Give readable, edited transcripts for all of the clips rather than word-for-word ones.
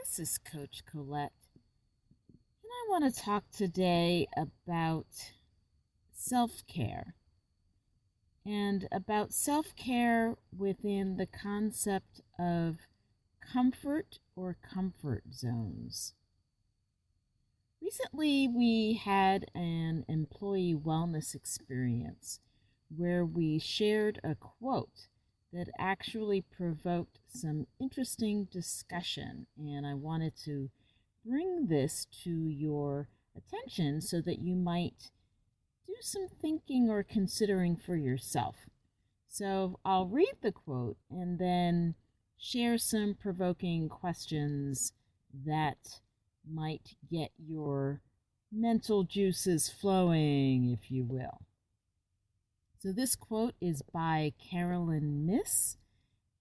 This is Coach Colette, and I want to talk today about self-care and about self-care within the concept of comfort or comfort zones. Recently, we had an employee wellness experience where we shared a quote that actually provoked some interesting discussion, and I wanted to bring this to your attention so that you might do some thinking or considering for yourself. So I'll read the quote and then share some provoking questions that might get your mental juices flowing, if you will. So this quote is by Carolyn Miss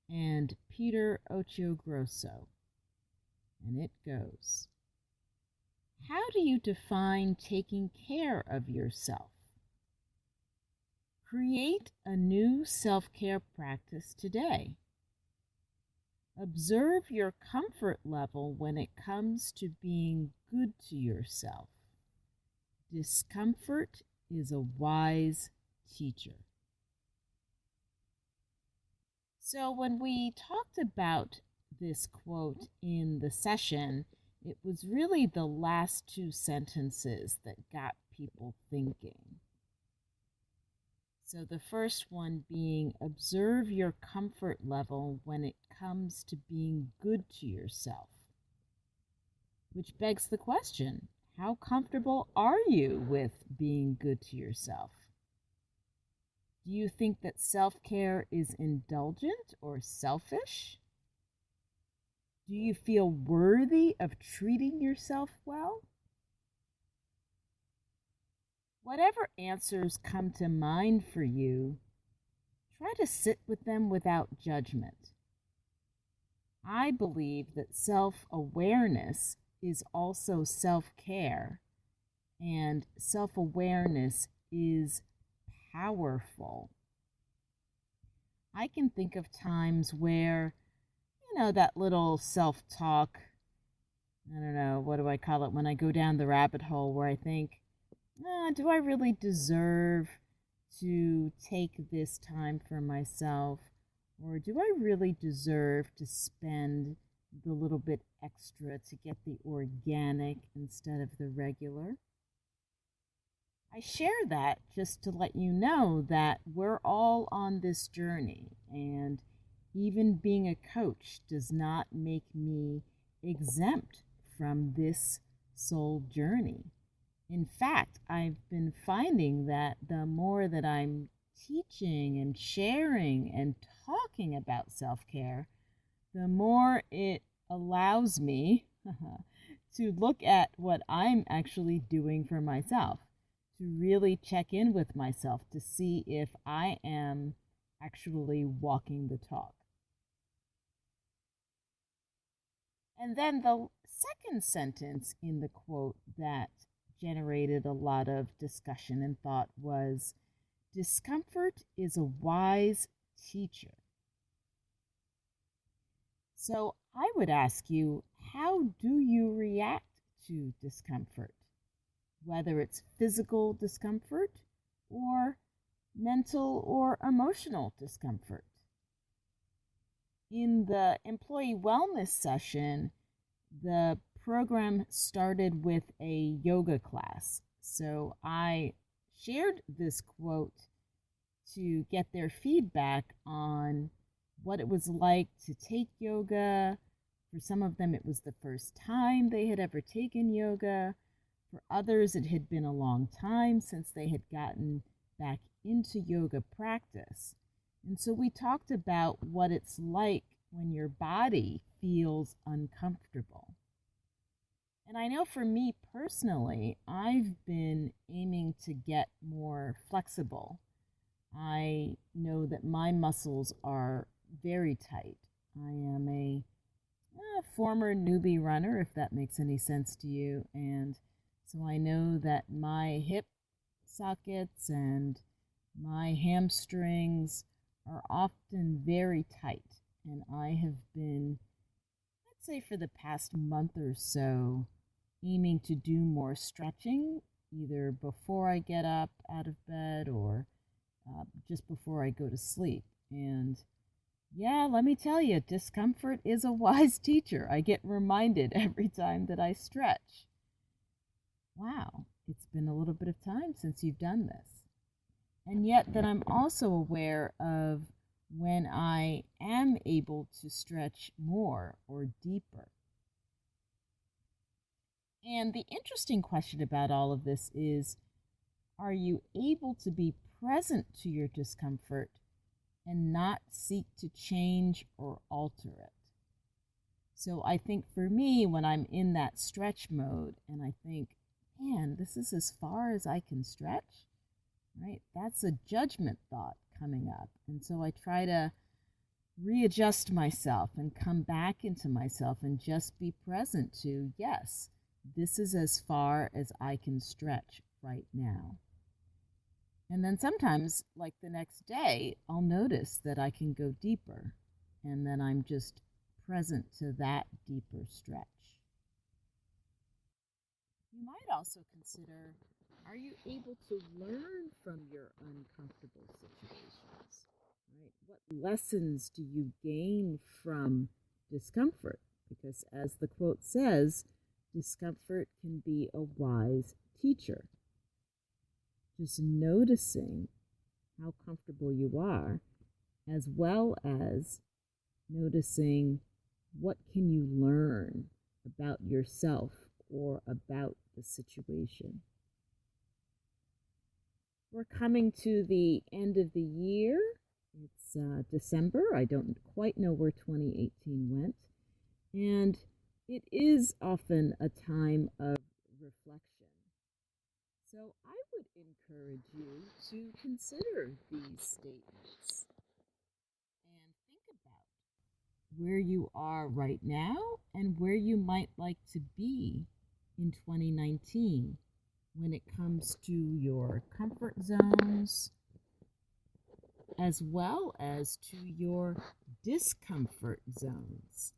and Peter Occhiogrosso, and it goes, how do you define taking care of yourself? Create a new self-care practice today. Observe your comfort level when it comes to being good to yourself. Discomfort is a wise teacher. So when we talked about this quote in the session, it was really the last two sentences that got people thinking. So the first one being, observe your comfort level when it comes to being good to yourself. Which begs the question, how comfortable are you with being good to yourself? Do you think that self-care is indulgent or selfish? Do you feel worthy of treating yourself well? Whatever answers come to mind for you, try to sit with them without judgment. I believe that self-awareness is also self-care, and self-awareness is powerful. I can think of times where, that little self-talk, I don't know, what do I call it, when I go down the rabbit hole where I think, do I really deserve to take this time for myself? Or do I really deserve to spend the little bit extra to get the organic instead of the regular? I share that just to let you know that we're all on this journey, and even being a coach does not make me exempt from this soul journey. In fact, I've been finding that the more that I'm teaching and sharing and talking about self-care, the more it allows me to look at what I'm actually doing for myself, to really check in with myself to see if I am actually walking the talk. And then the second sentence in the quote that generated a lot of discussion and thought was, discomfort is a wise teacher. So I would ask you, how do you react to discomfort? Whether it's physical discomfort or mental or emotional discomfort. In the employee wellness session, the program started with a yoga class. So I shared this quote to get their feedback on what it was like to take yoga. For some of them, it was the first time they had ever taken yoga. For others, it had been a long time since they had gotten back into yoga practice. And so we talked about what it's like when your body feels uncomfortable. And I know for me personally, I've been aiming to get more flexible. I know that my muscles are very tight. I am a former newbie runner, if that makes any sense to you, and so I know that my hip sockets and my hamstrings are often very tight, and I have been, say for the past month or so, aiming to do more stretching, either before I get up out of bed or just before I go to sleep. And yeah, let me tell you, discomfort is a wise teacher. I get reminded every time that I stretch. Wow, it's been a little bit of time since you've done this. And yet that I'm also aware of when I am able to stretch more or deeper. And the interesting question about all of this is, are you able to be present to your discomfort and not seek to change or alter it? So I think for me, when I'm in that stretch mode and I think, man, this is as far as I can stretch, right? That's a judgment thought coming up. And so I try to readjust myself and come back into myself and just be present to, yes, this is as far as I can stretch right now. And then sometimes, like the next day, I'll notice that I can go deeper, and then I'm just present to that deeper stretch. You might also consider, are you able to learn from your uncomfortable situations? Right? What lessons do you gain from discomfort? Because as the quote says, discomfort can be a wise teacher. Just noticing how comfortable you are, as well as noticing what can you learn about yourself or about the situation. We're coming to the end of the year. It's December. I don't quite know where 2018 went. And it is often a time of reflection. So I would encourage you to consider these statements and think about where you are right now and where you might like to be in 2019 when it comes to your comfort zones as well as to your discomfort zones.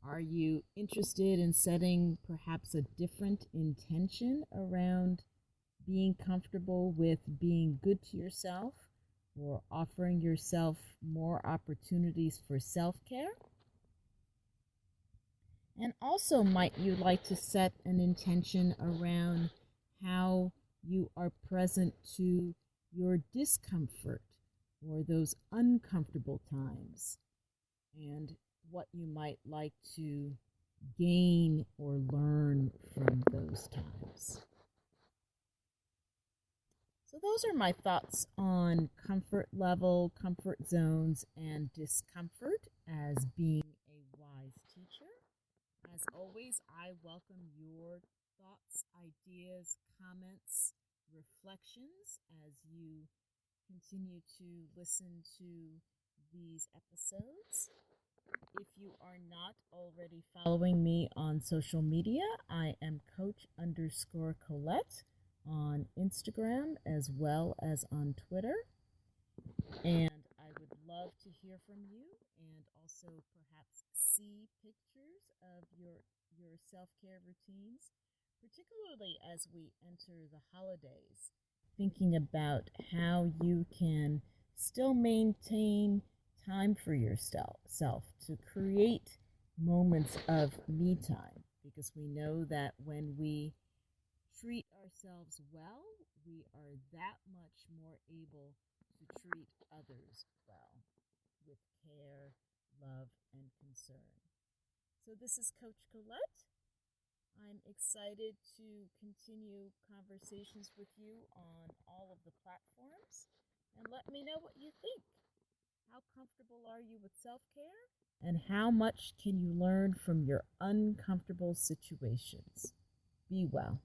Are you interested in setting perhaps a different intention around being comfortable with being good to yourself or offering yourself more opportunities for self-care? And also, might you like to set an intention around how you are present to your discomfort or those uncomfortable times, and what you might like to gain or learn from those times. So those are my thoughts on comfort level, comfort zones, and discomfort as being a wise teacher. As always, I welcome your thoughts, ideas, comments, reflections as you continue to listen to these episodes. If you are not already following me on social media, I am Coach_Colette on Instagram as well as on Twitter. And I would love to hear from you and also perhaps see pictures of your self-care routines, particularly as we enter the holidays, thinking about how you can still maintain time for yourself to create moments of me time, because we know that when we treat ourselves well, we are that much more able to treat others well with care, love, and concern. So this is Coach Colette. I'm excited to continue conversations with you on all of the platforms, and let me know what you think. How comfortable are you with self-care? And how much can you learn from your uncomfortable situations? Be well.